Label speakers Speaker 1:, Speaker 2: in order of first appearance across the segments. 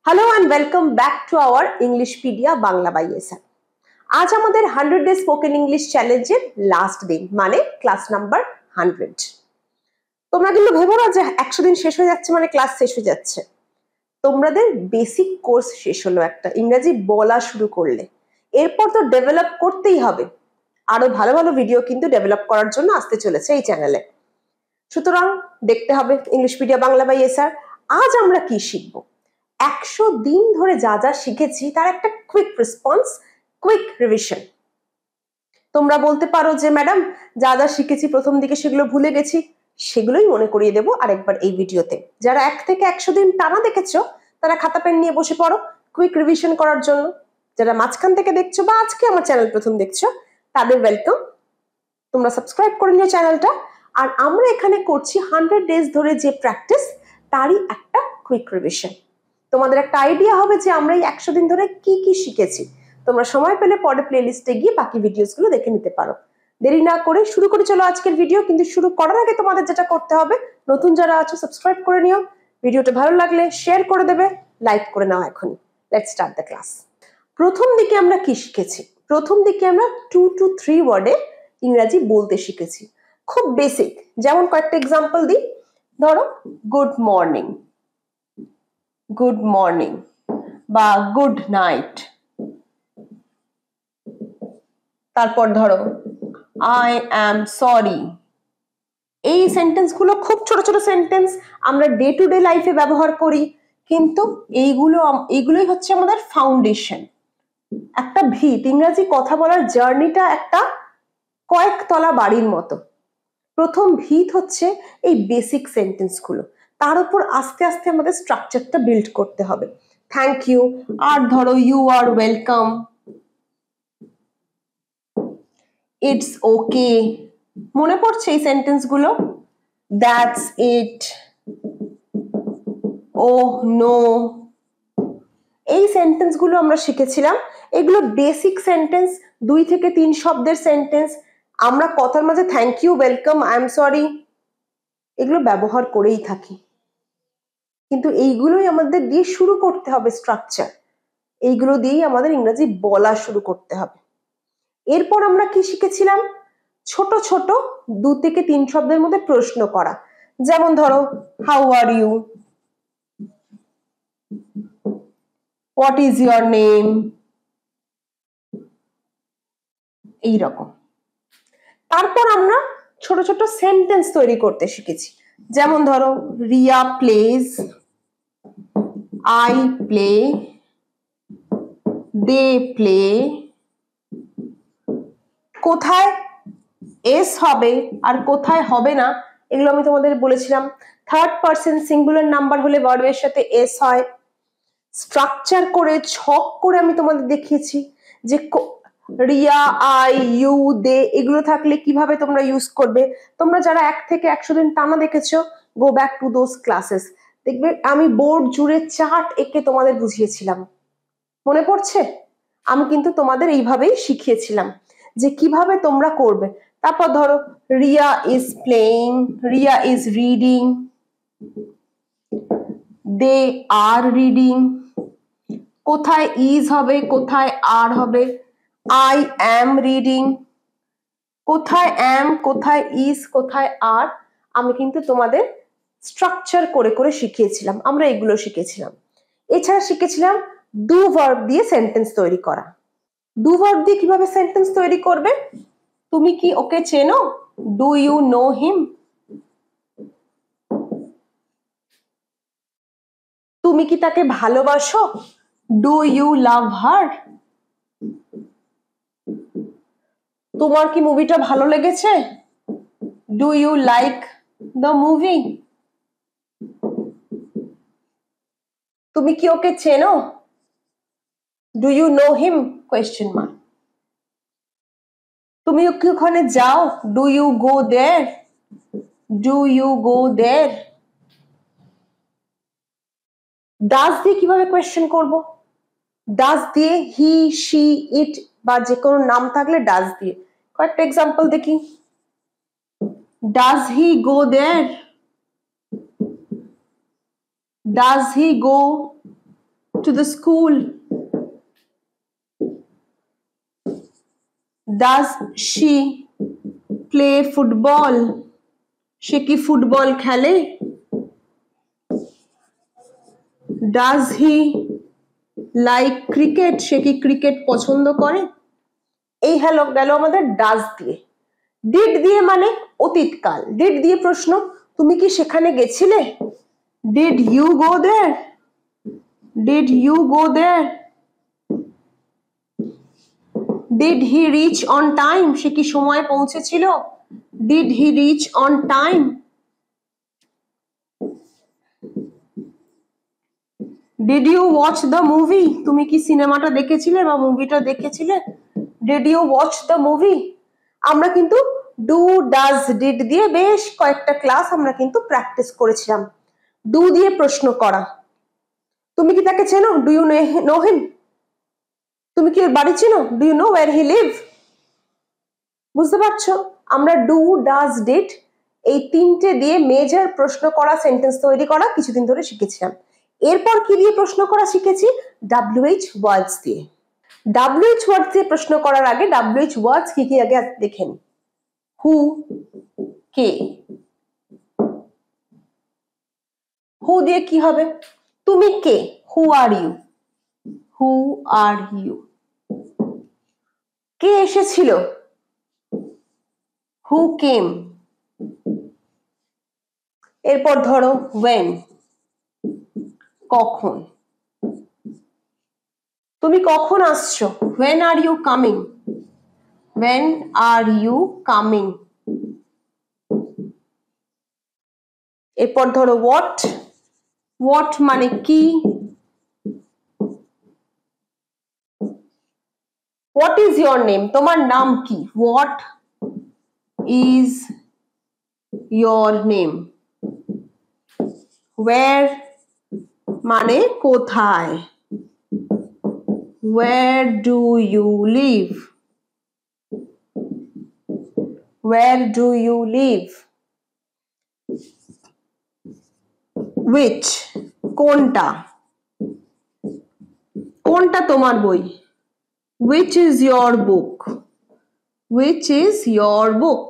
Speaker 1: Hello and welcome back to our Englishpedia Bangla by SR. আজ আমাদের 100 day spoken English চ্যালেঞ্জের last দিন, মানে ক্লাস নাম্বার 100। তোমরা কিন্তু ভেবো না যে 100 দিন শেষ হয়ে যাচ্ছে মানে ক্লাস শেষ হয়ে যাচ্ছে। তোমাদের বেসিক কোর্স শেষ হলো, একটা ইংরেজি বলা শুরু করলে, এরপর তো ডেভেলপ করতেই হবে। আরো ভালো ভালো ভিডিও কিন্তু ডেভেলপ করার জন্য আসতে চলেছে এই চ্যানেলে, সুতরাং দেখতে হবে ইংলিশপিডিয়া বাংলা বাই এসআর। আজ আমরা কি শিখবো? 100 দিন ধরে যা যা শিখেছি তার একটা কুইক রেসপন্স, কুইক রিভিশন। তোমরা বলতে পারো যে ম্যাডাম যা যা শিখেছি প্রথম দিকে সেগুলো ভুলে গেছি, সেগুলোই মনে করিয়ে দেবো আরেকবার এই ভিডিওতে। যারা 1 থেকে 100 দিন টানা দেখেছো তারা খাতা পেন নিয়ে বসে পড়ো কুইক রিভিশন করার জন্য। যারা মাঝখান থেকে দেখছো বা আজকে আমার চ্যানেল প্রথম দেখছো তাদের ওয়েলকাম, তোমরা সাবস্ক্রাইব করে নিও চ্যানেলটা। আর আমরা এখানে করছি 100 ডেজ ধরে যে প্র্যাকটিস, তারই একটা কুইক রিভিশন। তোমাদের একটা আইডিয়া হবে যে আমরা এই 100 দিন ধরে কি কি শিখেছি। তোমরা সময় পেলে পরে প্লেলিস্টে গিয়ে বাকি ভিডিওসগুলো দেখে নিতে পারো। দেরি না করে শুরু করে চলো আজকের ভিডিও। কিন্তু শুরু করার আগে তোমাদের যেটা করতে হবে, নতুন যারা আছো সাবস্ক্রাইব করে নিও, ভিডিওটা ভালো লাগলে শেয়ার করে দেবে, লাইক করে নাও এখনই। Let's start the class. প্রথম দিকে আমরা কি শিখেছি? প্রথম দিকে আমরা 2 to 3 ওয়ার্ডে ইংরেজি বলতে শিখেছি, খুব বেসিক। যেমন কয়েকটা এক্সাম্পল দিই, ধরো গুড মর্নিং, গুড মর্নিং বা গুড নাইট। তারপর ধরো আই অ্যাম সরি। এই সেন্টেন্স গুলো খুব ছোট ছোট সেন্টেন্স, আমরা ডে টু ডে লাইফে ব্যবহার করি, কিন্তু এইগুলোই হচ্ছে আমাদের ফাউন্ডেশন, একটা ভিত। ইংরেজি কথা বলার জার্নিটা একটা কয়েকতলা বাড়ির মতো। প্রথম ভিত হচ্ছে এই বেসিক সেন্টেন্স গুলো, তার উপর আস্তে আস্তে আমাদের স্ট্রাকচারটা বিল্ড করতে হবে। থ্যাংক ইউ, আর ধরো you are welcome, it's okay. মনে পড়ছে এই সেন্টেন্স গুলো? That's it, oh no. এই সেন্টেন্স গুলো আমরা শিখেছিলাম। এগুলো বেসিক সেন্টেন্স, 2 থেকে 3 শব্দের সেন্টেন্স। আমরা কথার মাঝে thank you, welcome, I am sorry এগুলো ব্যবহার করেই থাকি, কিন্তু এইগুলোই আমাদের দিয়ে শুরু করতে হবে স্ট্রাকচার। এইগুলো দিয়েই আমাদের ইংরেজি বলা শুরু করতে হবে। এরপর আমরা কি শিখেছিলাম? ছোট ছোট 2 থেকে 3 শব্দের মধ্যে প্রশ্ন করা। যেমন ধরো how are you, what is your name, এইরকম। তারপর আমরা ছোট ছোট সেন্টেন্স তৈরি করতে শিখেছি। যেমন ধরো Riya plays, I play, they play. কোথায় এস হবে আর কোথায় হবে না এগুলো আমি তোমাদের বলেছিলাম। থার্ড পারসন সিঙ্গুলার নাম্বার হলে ভার্বের সাথে এস হয়। স্ট্রাকচার করে ছক করে আমি তোমাদের দেখিয়েছি যে রিয়া, আই, ইউ, দে এগুলো থাকলে কিভাবে তোমরা ইউজ করবে। তোমরা যারা 1 থেকে 100 দিন টানা দেখেছো, go back to those classes, দেখবে আমি বোর্ড জুড়ে চার্ট এঁকে তোমাদের বুঝিয়েছিলাম, মনে পড়ছে? আমি কিন্তু তোমাদের এইভাবেই শিখিয়েছিলাম যে কিভাবে তোমরা করবে। তারপর ধরো Riya is playing, Riya is reading, they are reading. কোথায় ইজ হবে, কোথায় আর হবে? I am reading. কোথায় অ্যাম, কোথায় ইজ, কোথায় আর, আমি কিন্তু তোমাদের স্ট্রাকচার করে করে শিখিয়েছিলাম। আমরা এগুলো শিখেছিলাম। এছাড়া শিখেছিলাম ডু ভার্ব দিয়ে সেন্টেন্স তৈরি করা। ডু ভার্ব দিয়ে কিভাবে সেন্টেন্স তৈরি করবে? তুমি কি ওকে চেনো? Do you know him. তুমি কি তাকে ভালোবাসো? Do you love her. তোমার কি মুভিটা ভালো লেগেছে? Do you like the movie. তুমি কি ওকে চেনো? Do you know him question mark. তুমি কি ওখানে যাও? Do you go there. Do you go there. Does দিয়ে কিভাবে কোয়েশ্চেন করব? ডাজ দিয়ে হি, শি, ইট বা যে কোনো নাম থাকলে ডাজ দিয়ে। কয়েকটা এক্সাম্পল দেখি। Does he go there, does he go, to the school? Does she play football? সে কি ফুটবল খেলে? Does he like cricket? সে কি ক্রিকেট পছন্দ করে? এই গেল আমাদের does দিয়ে। did দিয়ে মানে অতীতকাল। did দিয়ে প্রশ্ন, তুমি কি সেখানে গেছিলে? Did you go there? Did you go there? Did he reach on time? সে কি সময়ে পৌঁছেছিল? Did he reach on time? Did you watch the movie? তুমি কি সিনেমাটা দেখেছিলে বা মুভিটা দেখেছিলে? Did you watch the movie? আমরা কিন্তু do, does, did দিয়ে বেশ কয়েকটা ক্লাস আমরা কিন্তু প্র্যাকটিস করেছিলাম। do দিয়ে প্রশ্ন করা। তুমি কি তাকে চেনো? Do you know him? তুমি কি ওর বাড়ি চেনো? Do you know where he live? বুঝতে পারছো? আমরা do, does, did এই তিনটে দিয়ে মেজর প্রশ্ন করা, সেন্টেন্স তৈরি করা কিছুদিন ধরে শিখেছিলাম। এরপর কি দিয়ে প্রশ্ন করা শিখেছি? WH ওয়ার্ডস দিয়ে। WH ওয়ার্ডস দিয়ে প্রশ্ন করার আগে WH ওয়ার্ডস কি কি আগে দেখেন। হু, কে। হু দিয়ে কি হবে? তুমি কে? হু are you. Who are you. কে এসেছিল? হু কেম। এরপর ধরো when, কখন। তুমি কখন আসছো? when are you coming? when are you coming? এরপর ধরো what, what মানে কি। what is your name? তোমার নাম কি? what is your name? where মানে কোথায়। where do you live? where do you live? which কোনটা। কোনটা তোমার বই? which is your book? which is your book?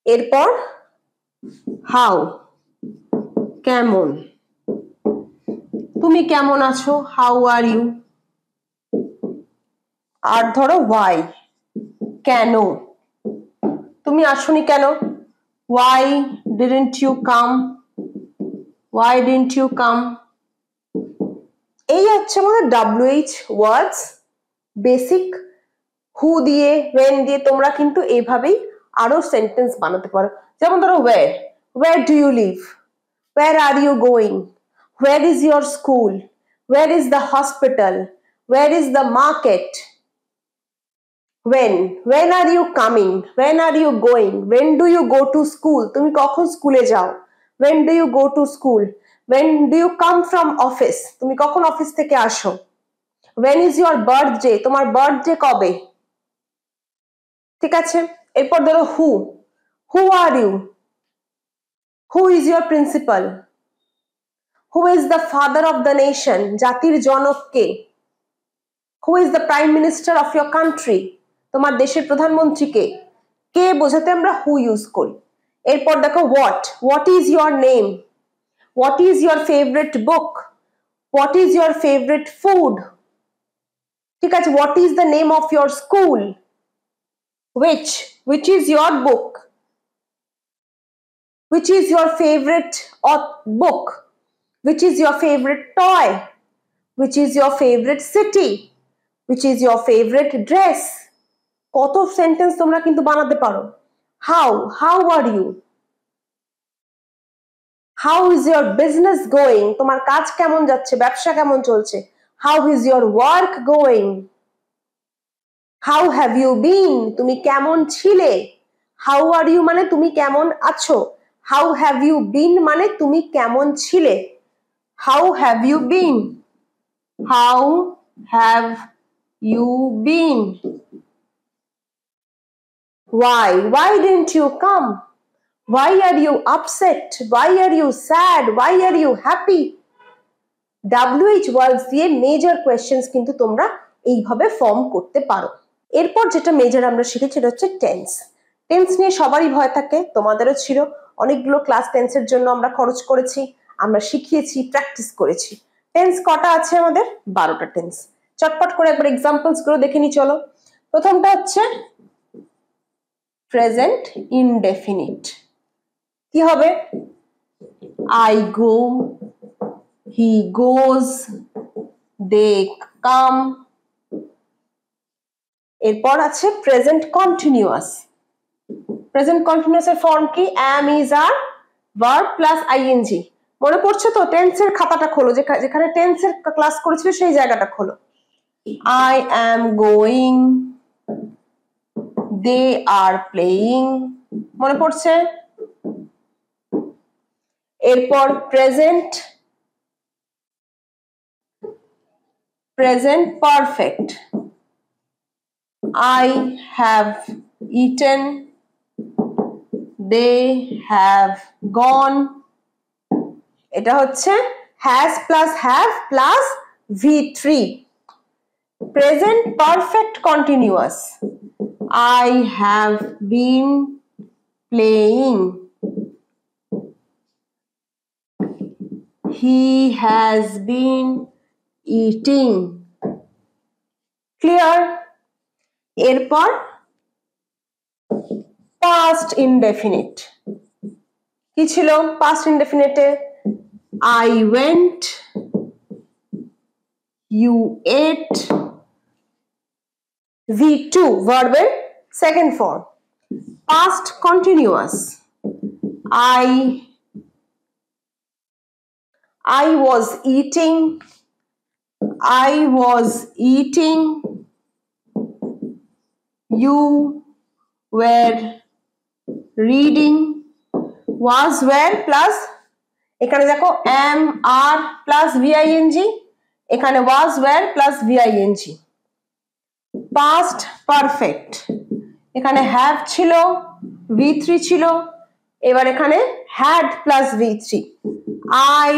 Speaker 1: এরপর how কেমন। তুমি কেমন আছো? how are you? আর ধরো why কেন। তুমি আসোনি কেন? why didn't you come? why didn't you come? এই হচ্ছে আমাদের WH ওয়ার্ডস বেসিক। হু দিয়ে, when দিয়ে তোমরা কিন্তু এইভাবেই আরো সেন্টেন্স বানাতে পারো। যেমন ধরো where do you live? where are you going? where is your school? where is the hospital? where is the market? when are you coming? when are you going? when do you go to school? তুমি কখন স্কুলে যাও? when do you go to school? when do you come from office? তুমি কখন office থেকে আসো? when is your birthday? তোমার birthday কবে? ঠিক আছে। এরপর ধরো who are you? who is your principal? who is the father of the nation? জাতির জনক কে? who is the prime minister of your country? তোমার দেশের প্রধানমন্ত্রী কে? কে বোঝাতে আমরা who ইউজ করি। এরপর দেখো what is your name? what is your favorite book? what is your favorite food? ঠিক আছে। what is the name of your school? which is your book? which is your favorite book? which is your favorite toy? which is your favorite city? which is your favorite dress? কত sentence তোমরা কিন্তু বানাতে পারো। how are you? how is your business going? তোমার কাজ কেমন যাচ্ছে? ব্যবসা কেমন চলছে? how is your work going? how have you been? তুমি কেমন ছিলে? how are you মানে তুমি কেমন আছো। how have you been মানে তুমি কেমন ছিলে। how have you been? how have you been? why didn't you come? why are you upset? why are you sad? why are you happy? WH ওয়ার্ডস দিয়ে major questions কিন্তু তোমরা এইভাবে form করতে পারো। এরপর যেটা মেজর আমরা শিখেছি সেটা হচ্ছে টেন্স। টেন্স নিয়ে সবারই ভয় থাকে, তোমাদেরও ছিল। অনেকগুলো ক্লাস টেন্সের জন্য আমরা খরচ করেছি, আমরা শিখিয়েছি, প্র্যাকটিস করেছি। টেন্স কটা আছে আমাদের? 12টা টেন্স। চটপট করে একবার এক্সাম্পলস গুলো দেখে নি চলো। প্রথমটা হচ্ছে প্রেজেন্ট ইনডেফিনিট। কি হবে? I go, he goes, they come। এরপর আছে প্রেজেন্ট কন্টিনিউয়াস। প্রেজেন্ট কন্টিনিউয়াস এর ফর্ম কি? am, is, are, verb plus ing। মনে পড়ছে তো? টেন্সের খাতাটা খোলো, যেখানে টেন্সের ক্লাস করেছিল সেই জায়গাটা খোলো। I am going, they are playing। মনে পড়ছে? এরপর present perfect. I have eaten, they have gone। এটা হচ্ছে has plus have plus V3। Present perfect continuous. I have been playing, he has been eating। Clear? এরপর past indefinite. কি ছিল past ইনডেফিনিটে? I went, you ate। V2 ভার্বের second form. Past continuous. I was eating, I was eating, you were reading। was, were plus এখানে দেখো am, are plus VING, এখানে was, were plus VING। Past perfect, এখানে have ছিল, V3 ছিল, এবার এখানে had plus V3। I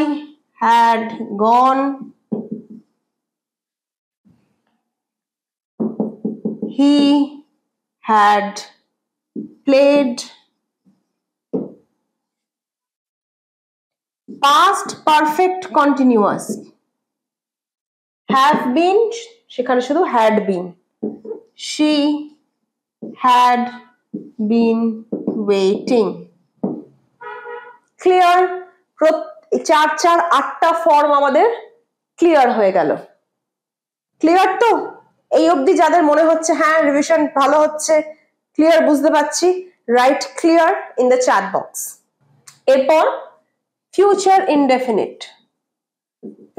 Speaker 1: had gone, he had played। Past perfect continuous. have been, সেখানে শুধু had been। she had been waiting। Clear? 4 4 8টা form আমাদের ক্লিয়ার হয়ে গেল। ক্লিয়ার তো? এই অবধি যাদের মনে হচ্ছে হ্যাঁ রিভিশন ভালো হচ্ছে, ক্লিয়ার বুঝতে পারছি, right clear in the chat box. এরপর future indefinite.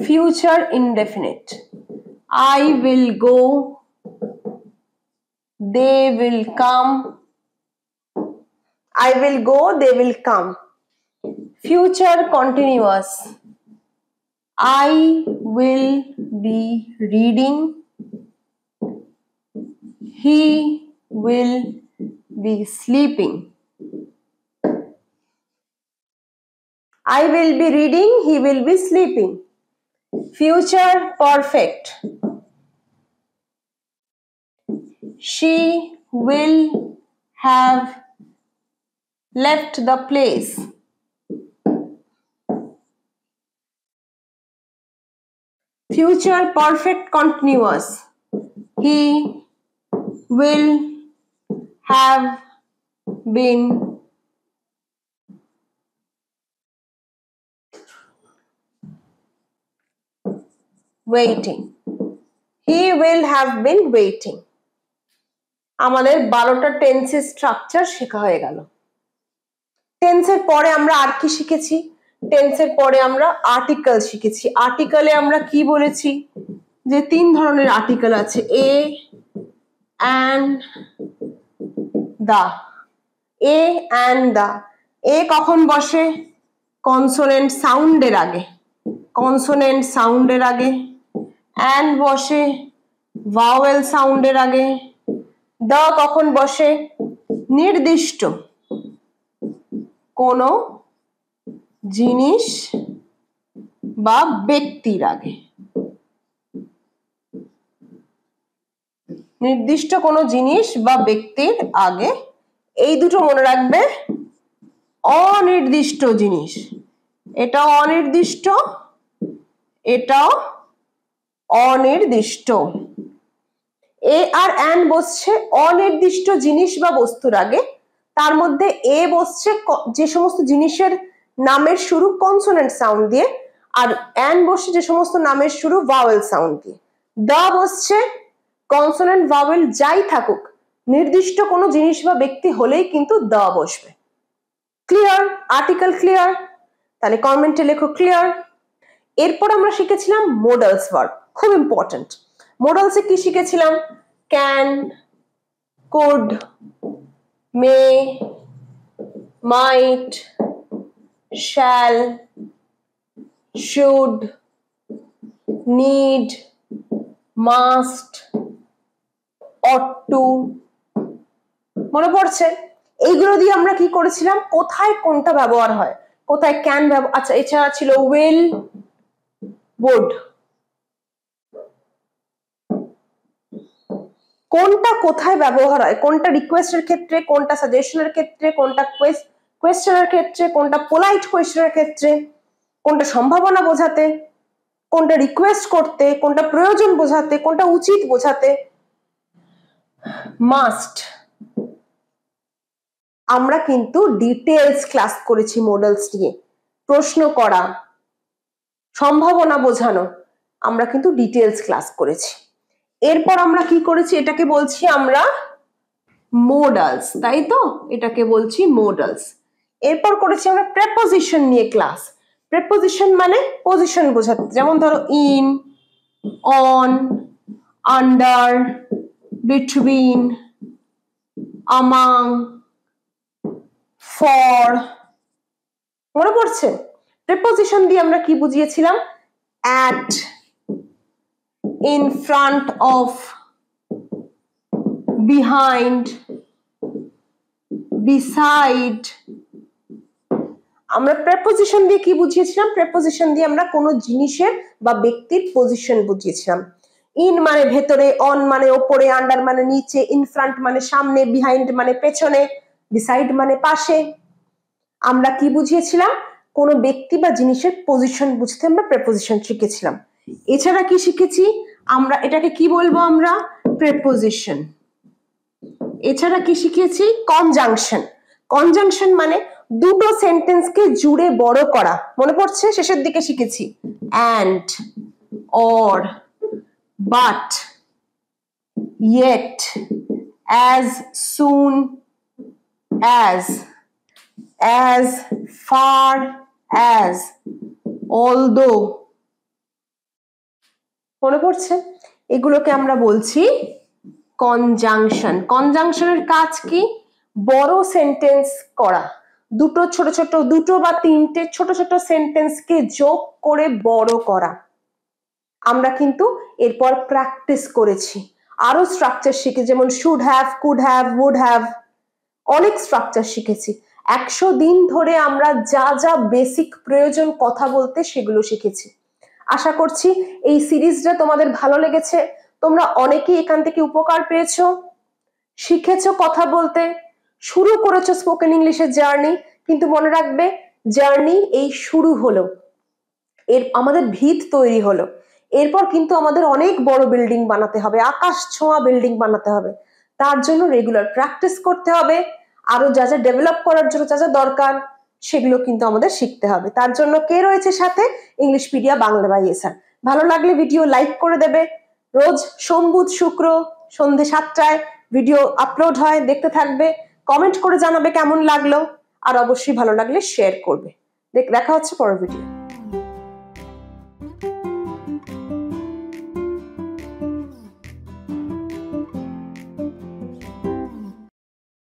Speaker 1: Future indefinite. I will go, they will come। I will go, they will come। Future continuous। I will be reading, he will be sleeping। I will be reading, he will be sleeping। Future perfect। She will have left the place। Future perfect continuous। He will have been waiting। He will have been waiting। আমাদের 12টা টেন্সের structure শেখা হয়ে গেল। টেন্সের পরে আমরা আর কি শিখেছি? টেন্সের পরে আমরা আর্টিকেল শিখেছি। আর্টিকেলে আমরা কি বলেছি? যে 3 ধরনের আর্টিকেল আছে, এ, and, the। A and the। এ কখন বসে? কনসোনেন্ট সাউন্ডের আগে, কনসোনেন্ট সাউন্ডের আগে। and বসে ভাওয়েল সাউন্ডের আগে। the কখন বসে? নির্দিষ্ট কোনো জিনিস বা ব্যক্তির আগে, নির্দিষ্ট কোনো জিনিস বা ব্যক্তির আগে। এই দুটো মনে রাখবে, অনির্দিষ্ট জিনিস, এটাও অনির্দিষ্ট, এটাও অনির্দিষ্ট। এ আর অ্যান বসছে অনির্দিষ্ট জিনিস বা বস্তুর আগে, তার মধ্যে এ বসছে যে সমস্ত জিনিসের নামের শুরু কনসোনেন্ট সাউন্ড দিয়ে, আর অ্যান বসছে যে সমস্ত নামের শুরু ভাওয়েল সাউন্ড দিয়ে। দা বসছে কনসোনেন্ট ভাওয়েল যাই থাকুক, নির্দিষ্ট কোনো জিনিস বা ব্যক্তি হলেই কিন্তু দা বসবে। ক্লিয়ার? Article clear? তাহলে কমেন্টে লেখো ক্লিয়ার। এরপর আমরা শিখেছিলাম মোডালস ভার্ব, খুব ইম্পর্টেন্ট। মোডালসে কি শিখেছিলাম? Can, could, may, might, shall, should, need, must, ought to. মনে পড়ছে? এইগুলো দিয়ে আমরা কি করেছিলাম, কোথায় কোনটা ব্যবহার হয়, কোথায় ক্যান ব্যবহার। আচ্ছা, এছাড়া ছিল উইল, would, কোনটা কোথায় ব্যবহার হয়, কোনটা রিকোয়েস্টের ক্ষেত্রে, কোনটা সাজেশনের ক্ষেত্রে, কোনটা কোয়েশ্চেনের ক্ষেত্রে, কোনটা পোলাইট কোয়েশ্চেনের ক্ষেত্রে, কোনটা সম্ভাবনা বোঝাতে, কোনটা রিকোয়েস্ট করতে, কোনটা প্রয়োজন বোঝাতে, কোনটা উচিত বোঝাতে। মাস্ট, আমরা কিন্তু ডিটেলস ক্লাস করেছি মডেলস নিয়ে, প্রশ্ন করা, সম্ভাবনা বোঝানো, আমরা কিন্তু ডিটেলস ক্লাস করেছি। এরপর আমরা কি করেছি, এটাকে বলছি আমরা মোডালস, তাই তো? এটাকে বলছি মোডালস। এরপর করেছি আমরা প্রেপোজিশন নিয়ে ক্লাস। প্রেপোজিশন মানে পজিশন বোঝাতে, যেমন ধরো in, on, under, between, among, for. মনে পড়ছে? প্রেপোজিশন দিয়ে আমরা কি বুঝিয়েছিলাম? At, in front of, behind, beside। আমরা প্রেপোজিশন দিয়ে কি বুঝিয়েছিলাম? প্রেপোজিশন দিয়ে আমরা কোনো জিনিসের বা ব্যক্তির পজিশন বুঝিয়েছিলাম। ইন মানে ভেতরে, অন মানে ওপরে, আন্ডার মানে নিচে, ইন ফ্রন্ট মানে সামনে, বিহাইন্ড মানে পেছনে, বিসাইড মানে পাশে। আমরা কি বুঝিয়েছিলাম? কোনো ব্যক্তি বা জিনিসের পজিশন বুঝতে আমরা প্রেপোজিশন শিখেছিলাম। এছাড়া কি শিখেছি আমরা? এটাকে কি বলবো আমরা? প্রেপোজিশন। এছাড়া কি শিখেছি? কনজাংশন। কনজাংশন মানে দুটো সেন্টেন্সকে জুড়ে বড় করা। মনে পড়ছে? শেষের দিকে শিখেছি and, or, but, yet, as soon as far as, although। মনে পড়ছে? এগুলোকে আমরা বলছি কনজাংশন। কনজাংশনের কাজ কি? বড় সেন্টেন্স করা, দুটো ছোট ছোট, দুটো বা তিনটে ছোট ছোট সেন্টেন্সকে যোগ করে বড় করা। আমরা কিন্তু এরপর প্র্যাকটিস করেছি, আরো স্ট্রাকচার শিখে, যেমন should have, could have, would have, অনেক স্ট্রাকচার শিখেছি। 100 দিন ধরে আমরা যা যা বেসিক প্রয়োজন কথা বলতে, সেগুলো শিখেছি। আশা করছি এই সিরিজটা তোমাদের ভালো লেগেছে, তোমরা অনেকেই এখান থেকে উপকার পেয়েছো, শিখেছো কথা বলতে, শুরু করেছো স্পোকেন ইংলিশের জার্নি। কিন্তু মনে রাখবে, জার্নি এই শুরু হলো, এর আমাদের ভিত তৈরি হলো। এরপর কিন্তু আমাদের অনেক বড় বিল্ডিং বানাতে হবে, আকাশ ছোঁয়া বিল্ডিং বানাতে হবে। তার জন্য রেগুলার প্র্যাকটিস করতে হবে, আরো যা যা ডেভেলপ করার জন্য যা যা দরকার সেগুলো কিন্তু আমাদের শিখতে হবে। তার জন্য কে রয়েছে সাথে? ইংলিশপিডিয়া বাংলা বাই এসআর। ভালো লাগলে ভিডিও লাইক করে দেবে। রোজ সোম, বুধ, শুক্র সন্ধ্যে 7টায় ভিডিও আপলোড হয়, দেখতে থাকবে, কমেন্ট করে জানাবে কেমন লাগলো, আর অবশ্যই ভালো লাগলে শেয়ার করবে। দেখা হচ্ছে পরের ভিডিও।